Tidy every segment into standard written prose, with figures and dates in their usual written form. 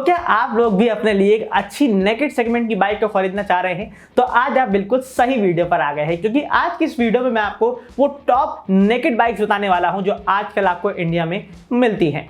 क्या आप लोग भी अपने लिए एक अच्छी नेकेड सेगमेंट की बाइक को खरीदना चाह रहे हैं? तो आज आप बिल्कुल सही वीडियो पर आ गए हैं, क्योंकि आज की इस वीडियो में मैं आपको वो टॉप नेकेड बाइक्स बताने वाला हूं जो आजकल आपको इंडिया में मिलती हैं।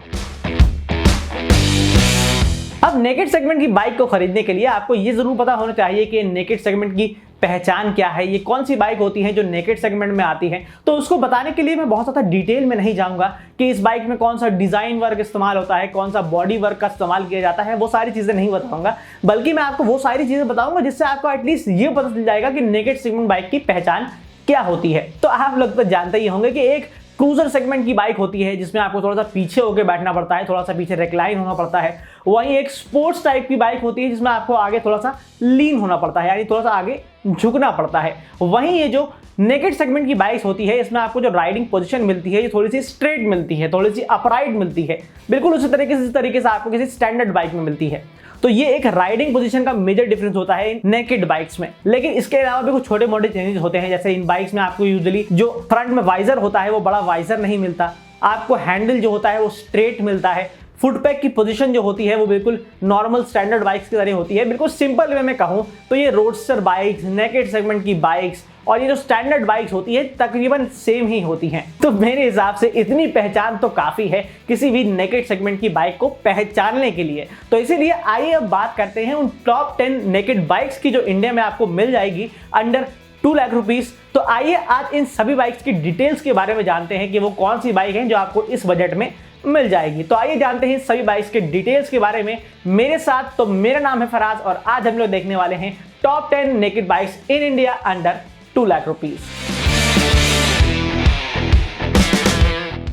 अब नेकेड सेगमेंट की बाइक को खरीदने के लिए आपको ये जरूर पता होना चाहिए कि नेकेड सेगमेंट की पहचान क्या है, ये कौन सी बाइक होती है जो नेकेड सेगमेंट में आती है। तो उसको बताने के लिए मैं बहुत ज़्यादा डिटेल में नहीं जाऊंगा कि इस बाइक में कौन सा डिजाइन वर्क इस्तेमाल होता है, कौन सा बॉडी वर्क का इस्तेमाल किया जाता है, वो सारी चीजें नहीं बताऊंगा, बल्कि मैं आपको वो सारी चीजें बताऊंगा जिससे आपको एटलीस्ट ये पता चल जाएगा कि नेकेड सेगमेंट बाइक की पहचान क्या होती है। तो आप लोग तो जानते ही होंगे कि एक क्रूजर सेगमेंट की बाइक होती है जिसमें आपको थोड़ा सा पीछे होकर बैठना पड़ता है, थोड़ा सा पीछे रिक्लाइन होना पड़ता है। वहीं एक स्पोर्ट्स टाइप की बाइक होती है जिसमें आपको आगे थोड़ा सा लीन होना पड़ता है, यानी थोड़ा सा आगे झुकना पड़ता है। वहीं ये जो नेकेड सेगमेंट की बाइक्स होती है इसमें आपको जो राइडिंग पोजीशन मिलती है ये थोड़ी सी स्ट्रेट मिलती है, थोड़ी सी अपराइट मिलती है, बिल्कुल उसी तरीके से आपको किसी स्टैंडर्ड बाइक में मिलती है। तो ये एक राइडिंग पोजीशन का मेजर डिफरेंस होता है इन नेकेड बाइक्स में। लेकिन इसके अलावा भी कुछ छोटे मोटे चेंजेस होते हैं, जैसे इन बाइक्स में आपको यूजुअली जो फ्रंट में वाइजर होता है वो बड़ा वाइजर नहीं मिलता, आपको हैंडल जो होता है वो स्ट्रेट मिलता है, फुटपैक की पोजीशन जो होती है वो बिल्कुल नॉर्मल स्टैंडर्ड बाइक्स की तरह होती है। बिल्कुल सिंपल वे में कहूं तो ये रोडस्टर बाइक्स, नेकेड सेगमेंट की बाइक्स और ये जो स्टैंडर्ड बाइक्स होती है तकरीबन सेम ही होती हैं। तो मेरे हिसाब से इतनी पहचान तो काफी है किसी भी नेकेड सेगमेंट की बाइक को पहचानने के लिए। तो इसीलिए आइए अब बात करते हैं उन टॉप 10 नेकेड बाइक्स की जो इंडिया में आपको मिल जाएगी अंडर 2 लाख रुपीस। तो आइए आज इन सभी बाइक्स की डिटेल्स के बारे में जानते हैं कि वो कौन सी बाइक हैं जो आपको इस बजट में मिल जाएगी। तो आइए जानते हैं सभी बाइक्स के डिटेल्स के बारे में मेरे साथ। तो मेरा नाम है फराज और आज हम लोग देखने वाले हैं top 10 naked bikes in India under 2 lakh rupees.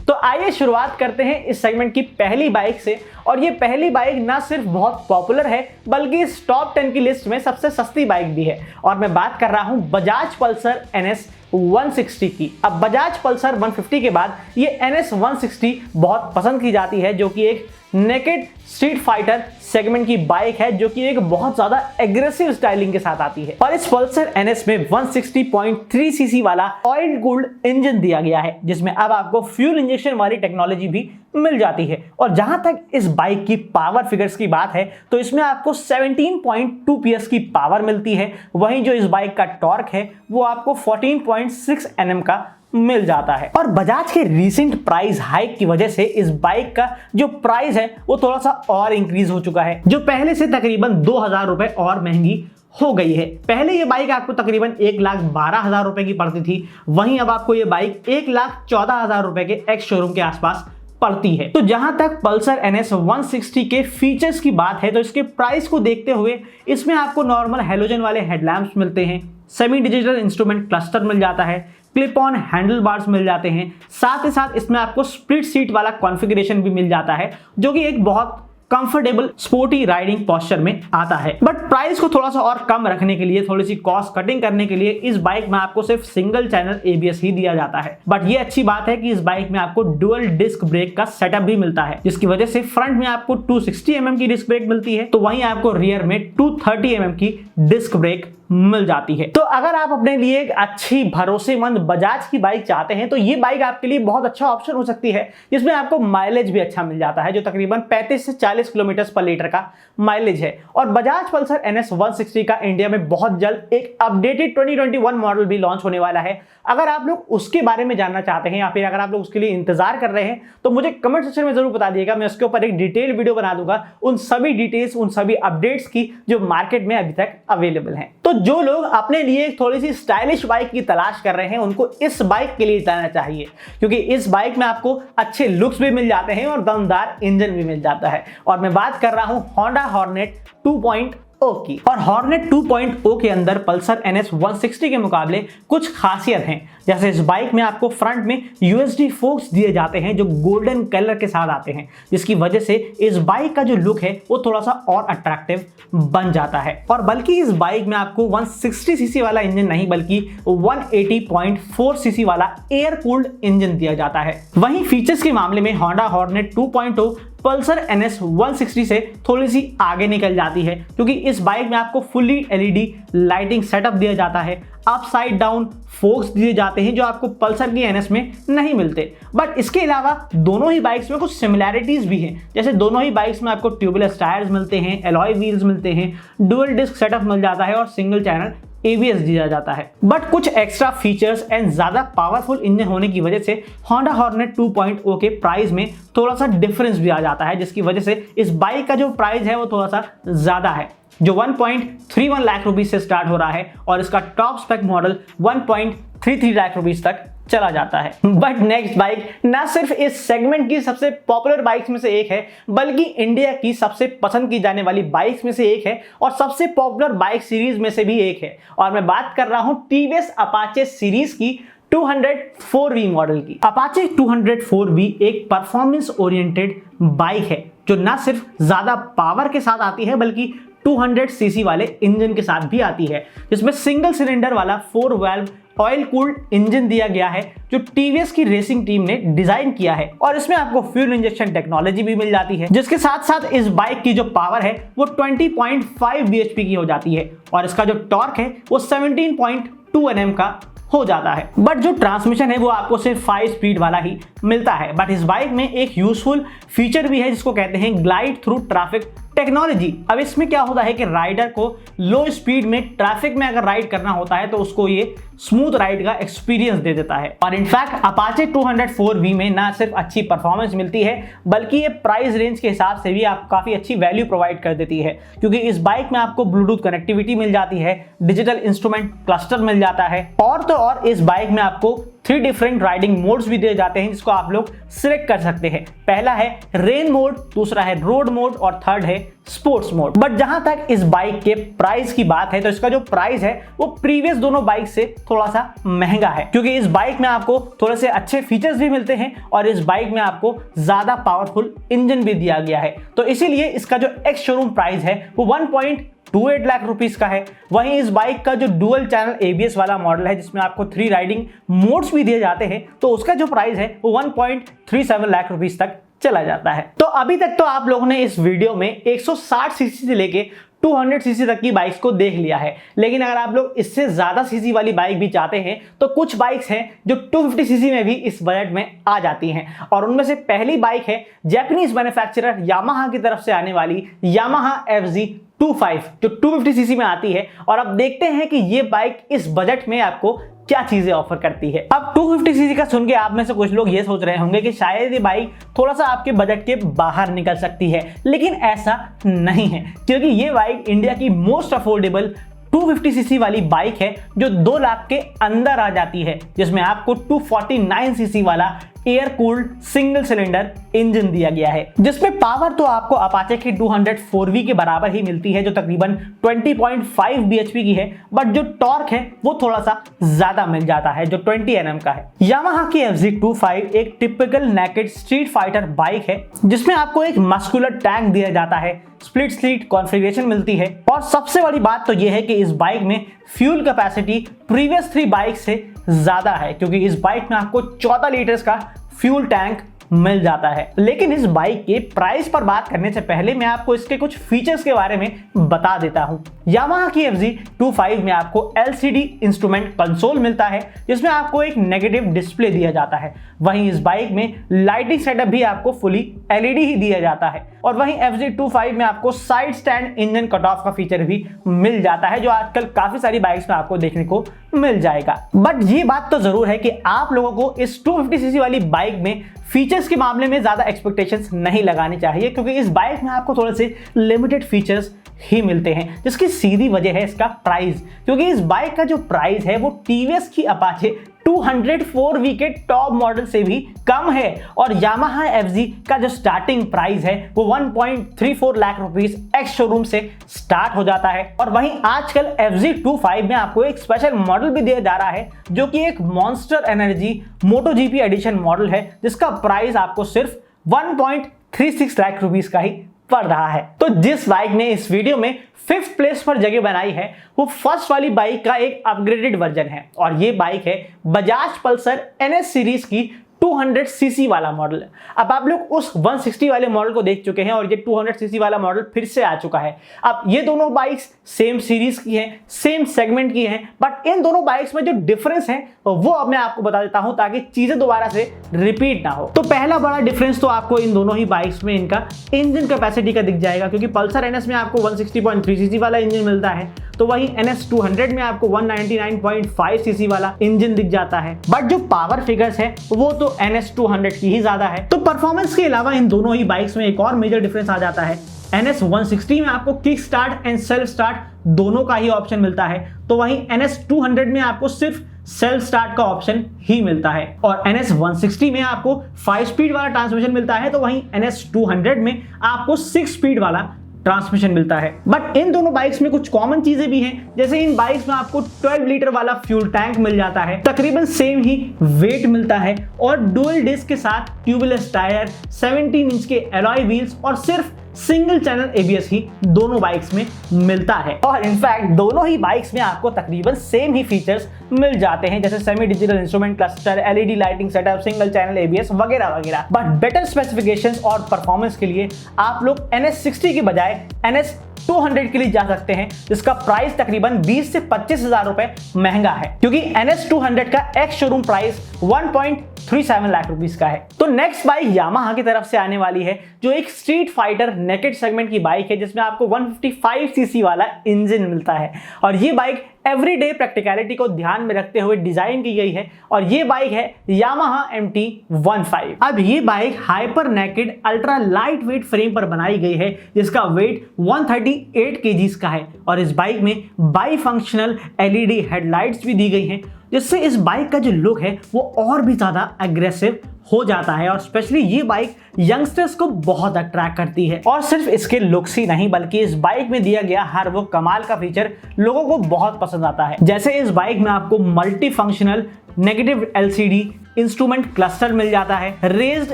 तो आइए शुरुआत करते हैं इस सेगमेंट की पहली बाइक से। और ये पहली बाइक ना सिर्फ बहुत पॉपुलर है बल्कि इस टॉप 10 की लिस्ट में सबसे सस्ती बाइक भी है, और मैं बात कर रहा हूं बजाज पल्सर NS 160 की। अब बजाज पल्सर 150 के बाद ये NS 160 बहुत पसंद की जाती है, जो कि एक नेकेड स्ट्रीट फाइटर सेगमेंट की बाइक है जो कि एक बहुत ज्यादा एग्रेसिव स्टाइलिंग के साथ आती है। और इस पल्सर NS में 160.3 सीसी वाला ऑयल कूल्ड इंजन दिया गया है, जिसमें अब आपको फ्यूल इंजेक्शन वाली टेक्नोलॉजी भी मिल जाती है। और जहां तक इस बाइक की पावर फिगर्स की बात है तो इसमें आपको 17.2 PS की पावर मिलती है। वहीं जो इस बाइक का टॉर्क है वो आपको 14.6 Nm का मिल जाता है। और बजाज के रीसेंट प्राइस हाइक की वजह से इस बाइक का जो प्राइस है वो थोड़ा सा और इंक्रीज हो चुका है, जो पहले से तकरीबन 2000 रुपए और महंगी हो गई है। पहले ये बाइक आपको तकरीबन 1,12,000 रुपए की पड़ती थी, वहीं अब आपको ये बाइक 1,14,000 रुपए के एक्स शोरूम के आसपास पड़ती है। तो जहां तक पल्सर NS 160 के फीचर्स की बात है तो इसके प्राइस को देखते हुए इसमें आपको नॉर्मल हैलोजन वाले हेडलैम्प्स मिलते हैं, सेमी डिजिटल इंस्ट्रूमेंट क्लस्टर मिल जाता है, क्लिप ऑन हैंडल बार्स मिल जाते हैं, साथ ही साथ इसमें आपको स्प्लिट सीट वाला कॉन्फ़िगरेशन भी मिल जाता है, जो कि एक बहुत कंफर्टेबल स्पोर्टी राइडिंग पोस्चर में आता है। बट प्राइस को थोड़ा सा और कम रखने के लिए, थोड़ी सी कॉस्ट कटिंग करने के लिए इस बाइक में आपको सिर्फ सिंगल चैनल ABS ही दिया जाता है। बट ये अच्छी बात है कि इस बाइक में आपको डुअल डिस्क ब्रेक का सेटअप भी मिलता है, जिसकी वजह से फ्रंट में आपको 260 mm की डिस्क ब्रेक मिलती है, तो वहीं आपको रियर में 230 mm की डिस्क ब्रेक मिल जाती है। तो अगर आप अपने लिए एक अच्छी भरोसेमंद बजाज की बाइक चाहते हैं तो ये बाइक आपके लिए बहुत अच्छा ऑप्शन हो सकती है, जिसमें आपको माइलेज भी अच्छा मिल जाता है, जो तकरीबन 35 से 40 किलोमीटर पर लीटर का माइलेज है। और बजाज पल्सर NS 160 का इंडिया में बहुत जल्द एक अपडेटेड 2021 मॉडल भी लॉन्च होने वाला है। अगर आप लोग उसके बारे में जानना चाहते हैं या फिर अगर आप लोग उसके लिए इंतजार कर रहे हैं तो मुझे कमेंट सेक्शन में जरूर बता दिएगा, मैं उसके ऊपर एक डिटेल वीडियो बना दूंगा उन सभी डिटेल्स, उन सभी अपडेट्स की जो मार्केट में अभी तक अवेलेबल हैं। तो जो लोग अपने लिए थोड़ी सी स्टाइलिश बाइक की तलाश कर रहे हैं उनको इस बाइक के लिए जाना चाहिए, क्योंकि इस बाइक में आपको अच्छे लुक्स भी मिल जाते हैं और दमदार इंजन भी मिल जाता है। और मैं बात कर रहा हूं होंडा हॉर्नेट 2.0 की। और हॉर्नेट 2.0 के अंदर पल्सर NS 160 के मुकाबले कुछ खासियत हैं, जैसे इस बाइक में आपको फ्रंट में USD फोक्स दिए जाते हैं जो गोल्डन कलर के साथ आते हैं, जिसकी वजह से इस बाइक का जो लुक है वो थोड़ा सा और अट्रैक्टिव बन जाता है। और बल्कि इस बाइक में आपको 160 सीसी वाला इंजन नहीं बल्कि 180.4 सीसी वाला एयर कूल्ड इंजन दिया जाता है। वहीं फीचर्स के मामले में होंडा हॉर्नेट 2.0 पल्सर NS 160 से थोड़ी सी आगे निकल जाती है, क्योंकि इस बाइक में आपको फुली LED लाइटिंग सेटअप दिया जाता है, अपसाइड डाउन फोक्स दिए जाते हैं जो आपको पल्सर की NS में नहीं मिलते। बट इसके अलावा दोनों ही बाइक्स में कुछ सिमिलैरिटीज भी हैं, जैसे दोनों ही बाइक्स में आपको ट्यूबलेस टायर्स मिलते हैं, एलॉय व्हील्स मिलते हैं, डुअल डिस्क सेटअप मिल जाता है और सिंगल चैनल ABS दिया जाता है। बट कुछ एक्स्ट्रा फीचर्स एंड ज्यादा पावरफुल इंजन होने की वजह से होंडा हॉर्नेट 2.0 के प्राइस में थोड़ा सा डिफरेंस भी आ जाता है, जिसकी वजह से इस बाइक का जो प्राइस है वो थोड़ा सा ज्यादा है, जो 1.31 लाख रुपीस से स्टार्ट हो रहा है और इसका top spec model 1.33 lakh rupees तक चला जाता है। बट नेक्स्ट बाइक ना सिर्फ इस सेगमेंट की सबसे पॉपुलर बाइक्स में से एक है, बल्कि इंडिया की सबसे पसंद की जाने वाली बाइक्स में से एक है और सबसे पॉपुलर बाइक सीरीज में से भी एक है। और मैं बात कर रहा हूं टीवीएस अपाचे सीरीज की 204V मॉडल की। अपाचे 204V एक परफॉर्मेंस ओरिएंटेड बाइक है जो ना सिर्फ ज्यादा पावर के साथ आती है बल्कि 200 सीसी वाले इंजन के साथ भी आती है, जिसमें सिंगल सिलेंडर वाला 4 वाल्व ऑयल कूल्ड इंजन दिया गया है जो टीवीएस की रेसिंग टीम ने डिजाइन किया है। और इसमें आपको फ्यूल इंजेक्शन टेक्नोलॉजी भी मिल जाती है, जिसके साथ साथ इस बाइक की जो पावर है वो 20.5 bhp की हो जाती है और इसका जो टॉर्क है वो 17.2 Nm का हो जाता है। बट जो ट्रांसमिशन है वो आपको सिर्फ 5 स्पीड वाला ही मिलता है। बट इस बाइक में एक यूजफुल फीचर भी है जिसको कहते हैं ग्लाइड थ्रू ट्रैफिक टेक्नोलॉजी। अब इसमें क्या होता है कि राइडर को लो स्पीड में ट्रैफिक में अगर राइड करना होता है तो उसको ये स्मूथ राइड का एक्सपीरियंस दे देता है। और इनफैक्ट अपाचे 204V में ना सिर्फ अच्छी परफॉर्मेंस मिलती है बल्कि ये प्राइस रेंज के हिसाब से भी आप काफी अच्छी वैल्यू प्रोवाइड कर देती है, क्योंकि इस बाइक में आपको ब्लूटूथ कनेक्टिविटी मिल जाती है, डिजिटल इंस्ट्रूमेंट क्लस्टर मिल जाता है और तो और इस बाइक में आपको 3 डिफरेंट राइडिंग मोड्स भी दिए जाते हैं जिसको आप लोग सिलेक्ट कर सकते हैं। पहला है रेन मोड, दूसरा है रोड मोड और थर्ड है स्पोर्ट्स मोड। बट जहां तक इस बाइक के प्राइस की बात है तो इसका जो प्राइस है वो प्रीवियस दोनों बाइक से थोड़ा सा महंगा है, क्योंकि इस बाइक में आपको थोड़े से अच्छे फीचर्स भी मिलते हैं और इस बाइक में आपको ज्यादा पावरफुल इंजन भी दिया गया है। तो इसीलिए इसका जो एक्स शोरूम प्राइस है वो 1.28 लाख रुपीस का है। वहीं इस बाइक का जो डुअल चैनल ABS वाला मॉडल है जिसमें आपको 3 राइडिंग मोड्स भी दिए जाते हैं तो उसका जो प्राइस है वो 1.37 लाख रुपीस तक चला जाता है। तो अभी तक तो आप लोगों ने इस वीडियो में 160 सीसी से लेके 200 सीसी तक की बाइक्स को देख लिया है, लेकिन अगर आप लोग इससे ज्यादा सीसी वाली बाइक भी चाहते हैं तो कुछ बाइक्स हैं जो 250 सीसी में भी इस बजट में आ जाती हैं। और उनमें से पहली बाइक है जापानीज मैन्युफैक्चरर यामाहा की तरफ से आने वाली यामाहा FZ25 जो 250 सीसी में आती है। और अब देखते हैं कि ये बाइक इस बजट में आपको क्या चीजें ऑफर करती है। अब 250 सीसी का सुन के आप में से कुछ लोग ये सोच रहे होंगे कि शायद ये बाइक थोड़ा सा आपके बजट के बाहर निकल सकती है, लेकिन ऐसा नहीं है, क्योंकि ये बाइक इंडिया की मोस्ट अफोर्डेबल 250 सीसी वाली बाइक है जो 2 लाख के अंदर आ जाती है, जिसमें आपको 249 सीसी वाला air cooled single cylinder engine दिया गया है, जिसमें पावर तो आपको अपाचे की 204V के बराबर ही मिलती है जो तकरीबन 20.5 bhp की है। बट जो टॉर्क है वो थोड़ा सा ज्यादा मिल जाता है जो 20 Nm का है। यामाहा की FZ25 एक typical naked street fighter bike है जिसमें आपको एक मस्कुलर टैंक दिया जाता है, स्प्लिट सीट कॉन्फ़िगरेशन मिलती है और सबसे बड़ी बात तो यह है कि इस बाइक में फ्यूल कैपेसिटी प्रीवियस 3 बाइक से ज्यादा है, क्योंकि इस बाइक में आपको 14 लीटर्स का फ्यूल टैंक मिल जाता है। लेकिन इस बाइक के प्राइस पर बात करने से पहले मैं आपको इसके कुछ फीचर्स के बारे में बता देता हूं। यामाहा की FZ25 में आपको LCD इंस्ट्रूमेंट कंसोल मिलता है जिसमें आपको एक नेगेटिव डिस्प्ले दिया जाता है। वहीं इस बाइक में लाइटिंग सेटअप भी आपको फुली LED ही दिया जाता है। और वहीं FZ25 में आपको side stand engine cut of का फीचर भी मिल जाता है जो आजकल काफी सारी बाइक्स में आपको देखने को मिल जाएगा। बट ये बात तो जरूर है कि आप लोगों को इस 250 सीसी वाली बाइक में फीचर्स के मामले में ज्यादा एक्सपेक्टेशंस नहीं लगानी चाहिए, क्योंकि इस बाइक में आपको थोड़े से लिमिटेड फीचर्स ही मिलते हैं, जिसकी सीधी वजह है इसका प्राइस, क्योंकि इस बाइक का जो प्राइस है वो टीवीएस की अपाचे 204V के टॉप मॉडल से भी कम है और यामाहा FZ का जो स्टार्टिंग प्राइस है वो 1.34 लाख रुपीस एक्स शोरूम से स्टार्ट हो जाता है। और वहीं आजकल FZ25 में आपको एक स्पेशल मॉडल भी दिया जा रहा है जो कि एक monster energy MotoGP edition model है जिसका प्राइस आपको सिर्फ 1.36 लाख रुपीस का ही पड़ रहा है। तो जिस बाइक ने इस वीडियो में 5th प्लेस पर जगह बनाई है वो फर्स्ट वाली बाइक का एक अपग्रेडेड वर्जन है और ये बाइक है बजाज पल्सर NS सीरीज की 200 सीसी वाला मॉडल है। अब आप लोग उस 160 वाले मॉडल को देख चुके हैं और ये 200 सीसी वाला मॉडल फिर से आ चुका है। अब ये दोनों बाइक्स सेम सीरीज की हैं, सेम सेगमेंट की हैं, बट इन दोनों बाइक्स में जो डिफरेंस है वो अब मैं आपको बता देता हूं ताकि चीजें दोबारा से रिपीट ना हो। तो पहला बड़ा डिफरेंस तो आपको इन दोनों ही बाइक्स में इनका इंजन कैपेसिटी का दिख जाएगा, क्योंकि पल्सर एनएस में आपको 160.3 सीसी वाला इंजन मिलता है, तो वहीं NS 200 में आपको 199.5 सीसी वाला इंजन दिख जाता है। बट जो पावर फिगर्स है वो तो NS 200 की ही ज्यादा है। तो परफॉर्मेंस के अलावा इन दोनों ही बाइक्स में एक और मेजर डिफरेंस आ जाता है। NS 160 में आपको kick start and self start दोनों का ही ऑप्शन मिलता है, तो वहीं NS 200 में आपको सिर्फ सेल्फ स्टार्ट का ऑप्शन ही मिलता है। और NS 160 में आपको 5 स्पीड वाला ट्रांसमिशन मिलता है, तो वहीं NS 200 में आपको 6 स्पीड वाला ट्रांसमिशन मिलता है। बट इन दोनों बाइक्स में कुछ कॉमन चीजें भी हैं, जैसे इन बाइक्स में आपको 12 लीटर वाला फ्यूल टैंक मिल जाता है, तकरीबन सेम ही वेट मिलता है, और डुअल डिस्क के साथ ट्यूबलेस टायर, 17 इंच के एलॉय व्हील्स और सिर्फ सिंगल चैनल एबीएस ही दोनों बाइक्स में मिलता है। और इनफैक्ट दोनों ही बाइक्स में आपको तकरीबन सेम ही फीचर्स मिल जाते हैं, जैसे semi digital instrument cluster, LED lighting setup, single channel ABS वगैरह वगैरह। बट बेटर स्पेसिफिकेशंस और परफॉर्मेंस के लिए आप लोग NS60 के बजाय NS 200 के लिए जा सकते हैं, जिसका प्राइस तकरीबन 20 से 25 हजार रुपए महंगा है, क्योंकि NS 200 का ex showroom price 1.37 lakh rupees का है। तो नेक्स्ट बाइक यामाहा की तरफ से आने वाली है, जो एक स्ट्रीट फाइटर नेकेड सेगमेंट की बाइक है, जिसमें आपको 155 सीसी वाला इंजन मिलता है। और ये बाइक एवरीडे प्रैक्टिकलिटी को ध्यान में रखते हुए डिजाइन की गई है, और ये बाइक है यामाहा MT-15। अब ये bike hyper naked ultra light weight frame पर बनाई गई है, जिसका वेट 138 kg का है, और इस बाइक में बाई फंक्शनल LED हेडलाइट्स भी दी गई हैं, जिससे इस बाइक का जो लुक है वो और भी ज्यादा एग्रेसिव हो जाता है। और स्पेशली ये बाइक यंगस्टर्स को बहुत अट्रैक्ट करती है। और सिर्फ इसके लुक्स ही नहीं, बल्कि इस बाइक में दिया गया हर वो कमाल का फीचर लोगों को बहुत पसंद आता है। जैसे इस बाइक में आपको multi functional negative LCD instrument cluster मिल जाता है, रेज्ड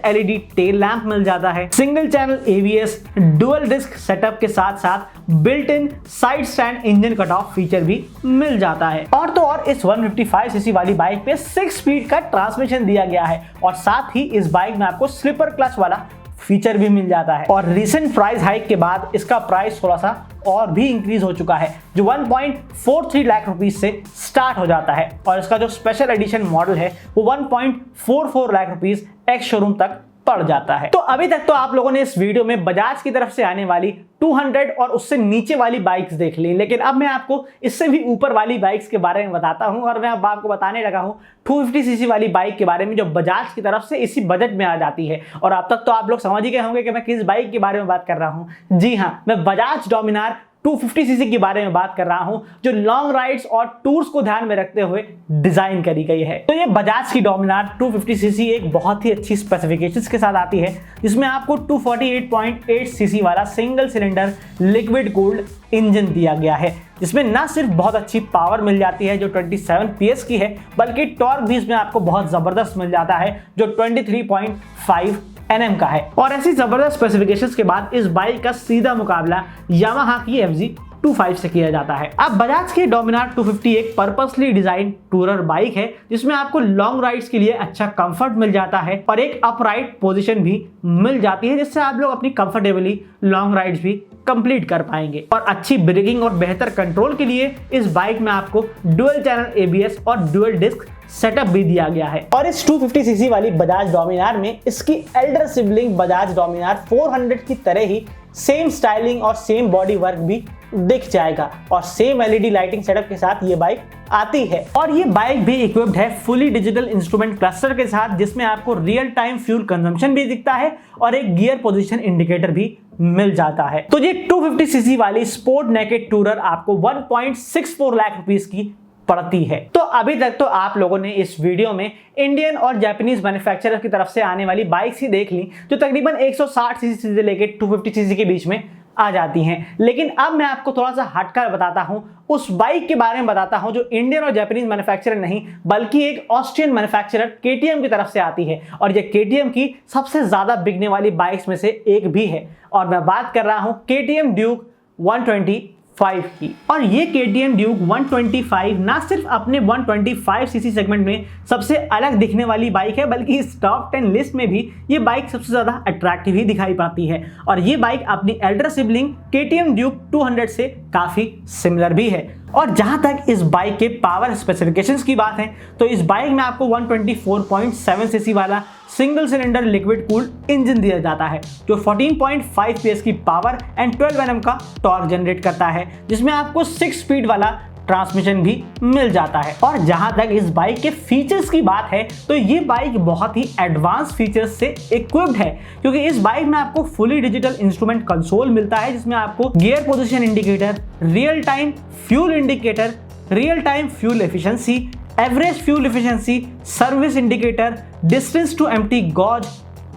LED टेल लैंप मिल जाता है, single channel ABS, dual disc setup के साथ साथ built in side stand engine cut off feature भी मिल जाता है। और तो और इस 155 सीसी वाली बाइक पे 6 स्पीड का ट्रांसमिशन दिया गया है, और साथ ही इस बाइक में आपको स्लिपर क्लच वाला फीचर भी मिल जाता है। और रिसेंट प्राइस हाइक के बाद इसका प्राइस थोड़ा सा और भी इंक्रीज हो चुका है, जो 1.43 लाख रुपीस से स्टार्ट हो जाता है, और इसका जो स्पेशल एडिशन मॉडल है वो 1.44 लाख रुपीस एक्स शोरूम तक पड़ जाता है। तो अभी तक तो आप लोगों ने इस वीडियो में बजाज की तरफ से आने वाली 200 और उससे नीचे वाली बाइक्स देख ली, लेकिन अब मैं आपको इससे भी ऊपर वाली बाइक्स के बारे में बताता हूं, और मैं अब आपको बताने लगा हूं 250 सीसी वाली बाइक के बारे में, जो बजाज की तरफ से इसी बजट में आ जाती है। और अब तक तो आप लोग समझ ही गए होंगे कि मैं किस बाइक के बारे में बात कर रहा हूं। जी हाँ, मैं बजाज डोमिनार 250 सीसी के बारे में बात कर रहा हूं, जो लॉन्ग राइड्स और टूर्स को ध्यान में रखते हुए डिजाइन करी गई है। तो ये बजाज की डोमिनार 250 सीसी एक बहुत ही अच्छी स्पेसिफिकेशंस के साथ आती है, जिसमें आपको 248.8 सीसी वाला single cylinder liquid cooled engine दिया गया है, जिसमें ना सिर्फ बहुत अच्छी पावर मिल जाती है जो 27 PS की है, बल्कि टॉर्क भी इसमें आपको बहुत जबरदस्त मिल जाता है जो 23.5 Nm का है। और ऐसी जबरदस्त स्पेसिफिकेशंस के बाद इस बाइक का सीधा मुकाबला यामाहा की FZ25 से किया जाता है। अब बजाज की डोमिनार 250 एक पर्पसली डिजाइन टूरर बाइक है, जिसमें आपको लॉन्ग राइड्स के लिए अच्छा कंफर्ट मिल जाता है, और एक अपराइट पोजीशन भी मिल जाती है, जिससे आप लोग अपनी कंफर्टेबली लॉन्ग राइड्स भी कंप्लीट कर पाएंगे। और अच्छी ब्रेकिंग और बेहतर कंट्रोल के लिए इस बाइक में आपको डुअल चैनल ABS और डुअल डिस्क सेटअप भी दिया गया है। और इस 250 सीसी वाली बजाज डोमिनार में इसकी एल्डर सिबलिंग बजाज डोमिनार 400 की तरह ही सेम स्टाइलिंग और सेम बॉडी वर्क भी दिख जाएगा, और सेम LED लाइटिंग सेटअप के साथ ये बाइक आती है। और ये बाइक भी इक्विप्ड है फुली डिजिटल इंस्ट्रूमेंट क्लस्टर के साथ, जिसमें आपको रियल टाइम फ्यूल कंजम्पशन भी दिखता है और एक गियर पोजीशन इंडिकेटर भी मिल जाता है। तो ये 250 सीसी वाली स्पोर्ट नेकेड टूरर आपको 1.64 लाख रुपीस की पड़ती है। तो अभी तक तो आप लोगों ने इस वीडियो में इंडियन और जापानीज मैन्युफैक्चरर की तरफ से आने वाली बाइक्स ही देख ली, जो तकरीबन 160 सीसी से लेकर 250 सीसी के बीच में आ जाती हैं। लेकिन अब मैं आपको थोड़ा सा हटकर बताता हूं, उस बाइक के बारे में बताता हूं जो इंडियन और जापानीज मैन्युफैक्चरर नहीं, बल्कि एक ऑस्ट्रियन मैन्युफैक्चरर KTM की तरफ से आती है, और ये KTM की सबसे ज्यादा बिकने वाली बाइक्स में से एक भी है। और मैं बात कर रहा हूं KTM ड्यूक 120 की। और ये KTM ड्यूक 125 ना सिर्फ अपने 125 सीसी सेगमेंट में सबसे अलग दिखने वाली बाइक है, बल्कि इस टॉप 10 लिस्ट में भी ये बाइक सबसे ज्यादा अट्रैक्टिव ही दिखाई पाती है। और ये बाइक अपनी एल्डर सिबलिंग KTM ड्यूक 200 से काफी सिमिलर भी है। और जहां तक इस बाइक के पावर स्पेसिफिकेशंस की बात है तो इस बाइक में आपको 124.7 सीसी वाला single cylinder liquid cooled engine दिया जाता है, जो 14.5 PS की पावर एंड 12 Nm का टॉर्क जनरेट करता है, जिसमें आपको 6 स्पीड वाला ट्रांसमिशन भी मिल जाता है। और जहां तक इस बाइक के फीचर्स की बात है तो ये बाइक बहुत ही एडवांस फीचर्स से इक्विप्ड है, क्योंकि इस बाइक में आपको फुली डिजिटल इंस्ट्रूमेंट कंसोल मिलता है, जिसमें आपको gear position indicator, real time fuel indicator, real time fuel efficiency, average fuel efficiency, service indicator, distance to empty gauge,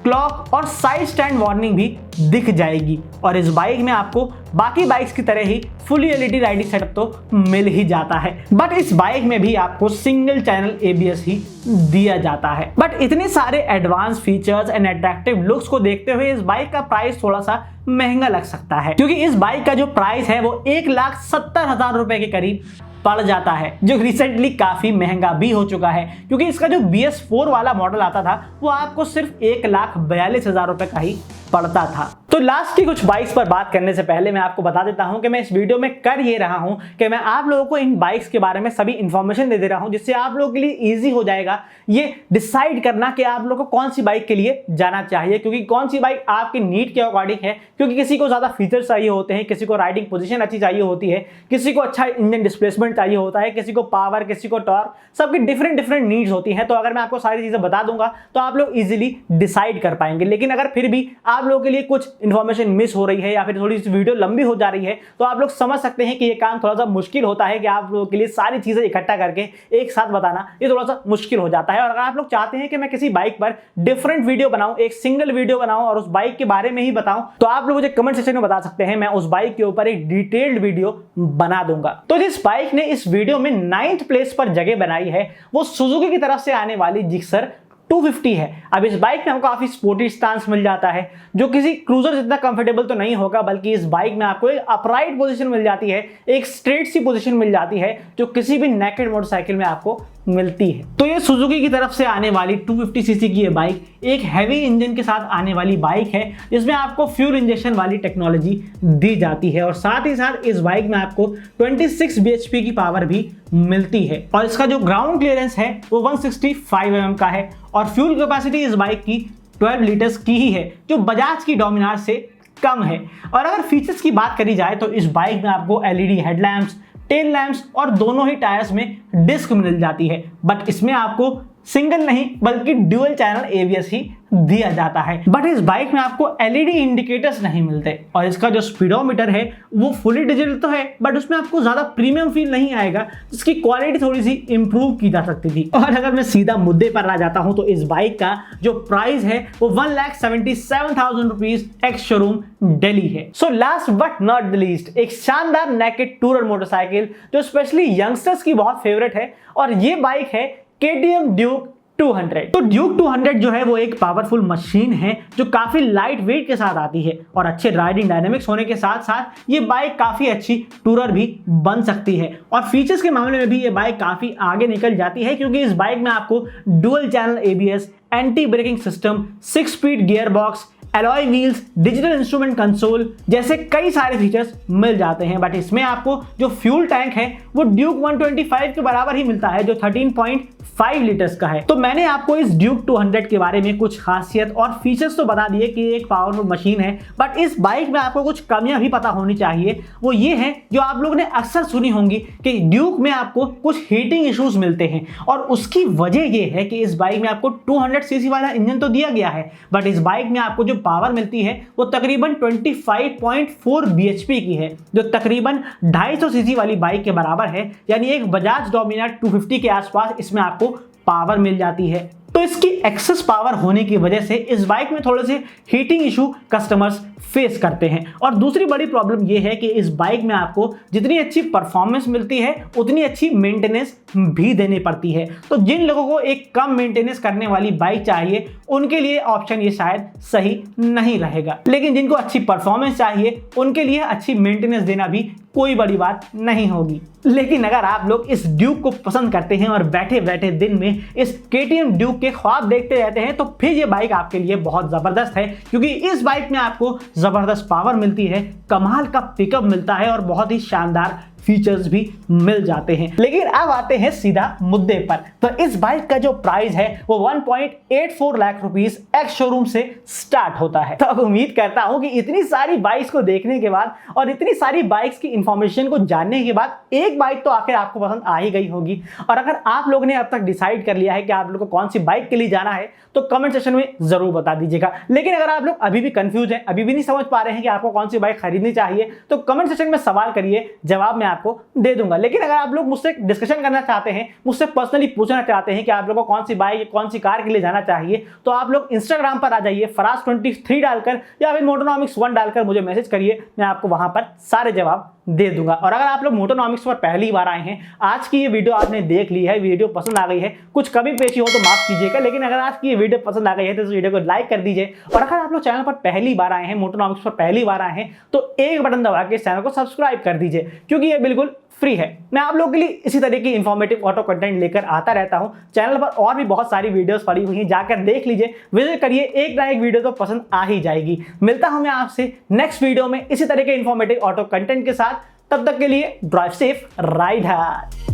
clock और साइड स्टैंड वार्निंग भी दिख जाएगी। और इस बाइक में आपको बाकी बाइक्स की तरह ही फुली LED राइडिंग सेटअप तो मिल ही जाता है, बट इस बाइक में भी आपको सिंगल चैनल ABS ही दिया जाता है। बट इतने सारे advance features and attractive looks को देखते हुए इस बाइक का प्राइस थोड़ा सा महंगा लग सकता है, क्योंकि इस बाइक का जो प्राइस है वो 1,70,000 रुपए के करीब पड़ जाता है, जो रिसेंटली काफी महंगा भी हो चुका है, क्योंकि इसका जो BS4 वाला मॉडल आता था वो आपको सिर्फ 1,42,000 रुपए का ही पड़ता था। तो लास्ट की कुछ बाइक्स पर बात करने से पहले मैं आपको बता देता हूं कि मैं इस वीडियो में कर ये रहा हूं कि मैं आप लोगों को इन बाइक्स के बारे में सभी इंफॉर्मेशन दे रहा हूं, जिससे आप लोगों के लिए इजी हो जाएगा ये डिसाइड करना कि आप लोगों को कौन सी बाइक के लिए जाना चाहिए, क्योंकि कौन सी बाइक आपके नीड के अकॉर्डिंग है। क्योंकि किसी को ज्यादा फीचर्स चाहिए होते हैं, किसी को राइडिंग पोजीशन अच्छी चाहिए होती है, किसी को अच्छा इंजन डिस्प्लेसमेंट चाहिए होता है, किसी को पावर, किसी को टॉर्क, सबकी डिफरेंट डिफरेंट नीड्स होती हैं। तो अगर मैं आपको सारी चीजें बता दूंगा तो आप लोग इजीली डिसाइड कर पाएंगे। लेकिन अगर फिर भी आप लोगों के लिए कुछ इंफॉर्मेशन मिस हो रही है या फिर थोड़ी सी वीडियो लंबी हो जा रही है तो आप लोग समझ सकते हैं कि ये काम थोड़ा सा मुश्किल होता है, कि आप लोगों के लिए सारी चीजें इकट्ठा करके एक साथ बताना ये थोड़ा सा मुश्किल हो जाता है। और अगर आप लोग चाहते हैं कि मैं किसी बाइक पर डिफरेंट वीडियो बनाऊं, एक सिंगल वीडियो बनाऊं और उस बाइक के बारे में ही बताऊं, तो आप लोग मुझे कमेंट सेक्शन में बता सकते हैं, मैं उस बाइक के ऊपर एक डिटेल्ड वीडियो बना दूंगा। तो जिस बाइक ने इस वीडियो में 9th प्लेस पर जगह बनाई है वो सुजुकी की तरफ से आने वाली जिक्सर 250 है। अब इस बाइक में हमको काफी स्पोर्टी स्टांस मिल जाता है, जो किसी क्रूजर जितना कंफर्टेबल तो नहीं होगा, बल्कि इस बाइक में आपको एक अपराइट पोजीशन मिल जाती है, एक स्ट्रेट सी पोजीशन मिल जाती है, जो किसी भी नेकेड मोटरसाइकिल में आपको मिलती है। तो ये सुजुकी की तरफ से आने वाली 250 सीसी की ये बाइक एक हैवी इंजन के साथ आने वाली बाइक है, जिसमें आपको फ्यूल इंजेक्शन वाली टेक्नोलॉजी दी जाती है। और साथ ही साथ इस बाइक में आपको 26 bhp की पावर भी मिलती है। और इसका जो ग्राउंड क्लियरेंस है वो 165 mm का है। और फ्यूल कैपेसिटी इस बाइक की 12 लीटर्स की ही है, जो बजाज की डोमिनार से कम है। और अगर फीचर्स की बात करी जाए तो इस बाइक में आपको LED हेडलैम्प्स, टेल लैंप्स और दोनों ही टायर्स में डिस्क मिल जाती है, बट इसमें आपको सिंगल नहीं बल्कि ड्यूअल चैनल ABS ही दिया जाता है। बट इस बाइक में आपको LED इंडिकेटर्स नहीं मिलते। और इसका जो स्पीडोमीटर है वो फुली डिजिटल तो है, बट उसमें आपको ज्यादा प्रीमियम फील नहीं आएगा, जिसकी क्वालिटी थोड़ी सी इंप्रूव की जा सकती थी। और अगर मैं सीधा मुद्दे पर आ जाता हूं तो इस बाइक का जो प्राइस है वो 1,77,000 रुपीज एक्स शोरूम दिल्ली है। So last but not the least, एक शानदार नेकेड टूरर मोटरसाइकिल जो स्पेशली यंगस्टर्स की बहुत फेवरेट है, और ये बाइक है KTM ड्यूक 200। तो ड्यूक 200 जो है वो एक पावरफुल मशीन है जो काफी लाइट वेट के साथ आती है, और अच्छे राइडिंग डायनेमिक्स होने के साथ साथ ये बाइक काफी अच्छी टूरर भी बन सकती है। और फीचर्स के मामले में भी ये बाइक काफी आगे निकल जाती है, क्योंकि इस बाइक में आपको dual channel ABS, anti braking system, 6 speed gear box, alloy wheels, digital instrument console जैसे कई सारे फीचर्स मिल जाते हैं। बट इसमें आपको जो फ्यूल टैंक है वो ड्यूक 125 के बराबर ही मिलता है, जो 13.5 लीटर्स का है। तो मैंने आपको इस ड्यूक 200 के बारे में कुछ खासियत और फीचर्स तो बता दिए कि एक पावरफुल मशीन है, बट इस बाइक में आपको कुछ कमियां भी पता होनी चाहिए। वो ये है जो आप लोगों ने अक्सर सुनी होंगी कि ड्यूक में आपको कुछ हीटिंग इश्यूज मिलते हैं, और उसकी वजह ये है कि इस बाइक में आपको 200 सीसी वाला इंजन तो दिया गया है, बट इस बाइक में आपको जो पावर मिलती है वो तकरीबन 25.4 bhp की है, जो तकरीबन 250 सीसी वाली बाइक के बराबर है। यानी एक बजाज डोमिनार 250 के आसपास इसमें आपको पावर मिल जाती है। तो इसकी एक्सेस पावर होने की वजह से इस बाइक में थोड़े से हीटिंग इशू कस्टमर्स फेस करते हैं। और दूसरी बड़ी प्रॉब्लम यह है कि इस बाइक में आपको जितनी अच्छी परफॉर्मेंस मिलती है उतनी अच्छी मेंटेनेंस भी देनी पड़ती है। तो जिन लोगों को एक कम मेंटेनेंस करने वाली बाइक चाहिए उनके लिए ऑप्शन ये शायद सही नहीं रहेगा, लेकिन जिनको अच्छी परफॉर्मेंस चाहिए उनके लिए अच्छी मेंटेनेंस देना भी कोई बड़ी बात नहीं होगी। लेकिन अगर आप लोग इस ड्यूक को पसंद करते हैं और बैठे बैठे दिन में इस KTM ड्यूक के ख्वाब देखते रहते हैं तो फिर ये बाइक आपके लिए बहुत ज़बरदस्त है, क्योंकि इस बाइक में आपको ज़बरदस्त पावर मिलती है, कमाल का पिकअप मिलता है और बहुत ही शानदार फीचर्स भी मिल जाते हैं। लेकिन अब आते हैं सीधा मुद्दे पर। तो इस बाइक का जो प्राइस है वो 1.84 लाख रुपीस एक्स शोरूम से स्टार्ट होता है। तो अब उम्मीद करता हूं कि इतनी सारी बाइक्स को देखने के बाद और इतनी सारी बाइक्स की इंफॉर्मेशन को जानने के बाद एक बाइक तो आखिर आपको पसंद आ ही गई होगी। और अगर आप लोग ने अब तक डिसाइड कर लिया है कि आप लोग को कौन सी बाइक के लिए जाना है तो कमेंट सेक्शन में जरूर बता दीजिएगा। लेकिन अगर आप लोग अभी भी कंफ्यूज हैं, अभी भी नहीं समझ पा रहे हैं कि आपको कौन सी बाइक खरीदनी चाहिए, तो कमेंट सेक्शन में सवाल करिए, जवाब मैं आपको दे दूंगा। लेकिन अगर आप लोग मुझसे डिस्कशन करना चाहते हैं, मुझसे पर्सनली पूछना चाहते हैं कि आप लोगों को कौन सी बाइक, कौन सी कार के लिए जाना चाहिए, तो आप लोग इंस्टाग्राम पर आ जाइए, फराज23 डालकर या फिर मोटोनॉमिक्स 1 डालकर मुझे मैसेज करिए, मैं आपको वहां पर सारे जवाब दे दूंगा। और अगर आप लोग मोटोनॉमिक्स पर पहली बार आए हैं, आज की ये वीडियो आपने देख ली है, वीडियो पसंद आ गई है, कुछ कमी पेशी हो तो माफ कीजिएगा, लेकिन अगर आज की ये वीडियो पसंद आ गई है तो इस वीडियो को लाइक कर दीजिए। और अगर आप लोग चैनल पर पहली बार आए हैं, मोटोनॉमिक्स पर पहली बार आए हैं, तो एक बटन दबा के इस चैनल को सब्सक्राइब कर दीजिए, क्योंकि ये बिल्कुल फ्री है। मैं आप लोगों के लिए इसी तरह की इंफॉर्मेटिव ऑटो कंटेंट लेकर आता रहता हूं। चैनल पर और भी बहुत सारी वीडियोस पड़ी हुई हैं, जाकर देख लीजिए, विजिट करिए, एक ना एक वीडियो तो पसंद आ ही जाएगी। मिलता हूं मैं आपसे नेक्स्ट वीडियो में इसी तरह के इंफॉर्मेटिव ऑटो कंटेंट के साथ। तब तक के लिए ड्राइव सेफ, राइड हार्ड।